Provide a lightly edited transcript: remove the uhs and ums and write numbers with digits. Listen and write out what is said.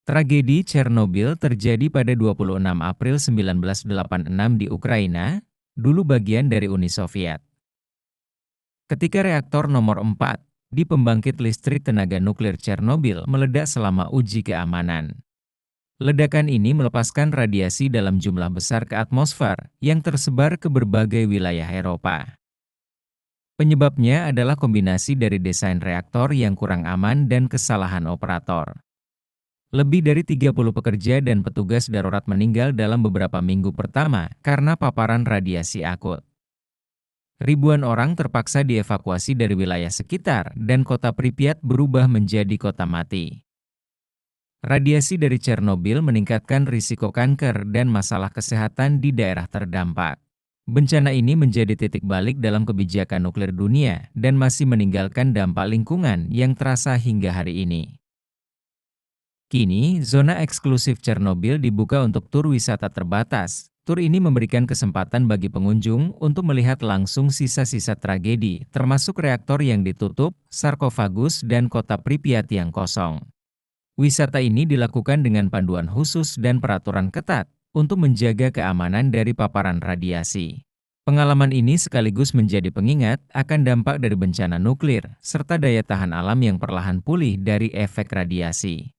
Tragedi Chernobyl terjadi pada 26 April 1986 di Ukraina, dulu bagian dari Uni Soviet. Ketika reaktor nomor 4 di pembangkit listrik tenaga nuklir Chernobyl meledak selama uji keamanan. Ledakan ini melepaskan radiasi dalam jumlah besar ke atmosfer yang tersebar ke berbagai wilayah Eropa. Penyebabnya adalah kombinasi dari desain reaktor yang kurang aman dan kesalahan operator. Lebih dari 30 pekerja dan petugas darurat meninggal dalam beberapa minggu pertama karena paparan radiasi akut. Ribuan orang terpaksa dievakuasi dari wilayah sekitar dan kota Pripyat berubah menjadi kota mati. Radiasi dari Chernobyl meningkatkan risiko kanker dan masalah kesehatan di daerah terdampak. Bencana ini menjadi titik balik dalam kebijakan nuklir dunia dan masih meninggalkan dampak lingkungan yang terasa hingga hari ini. Kini, zona eksklusif Chernobyl dibuka untuk tur wisata terbatas. Tur ini memberikan kesempatan bagi pengunjung untuk melihat langsung sisa-sisa tragedi, termasuk reaktor yang ditutup, sarkofagus, dan kota Pripyat yang kosong. Wisata ini dilakukan dengan panduan khusus dan peraturan ketat untuk menjaga keamanan dari paparan radiasi. Pengalaman ini sekaligus menjadi pengingat akan dampak dari bencana nuklir, serta daya tahan alam yang perlahan pulih dari efek radiasi.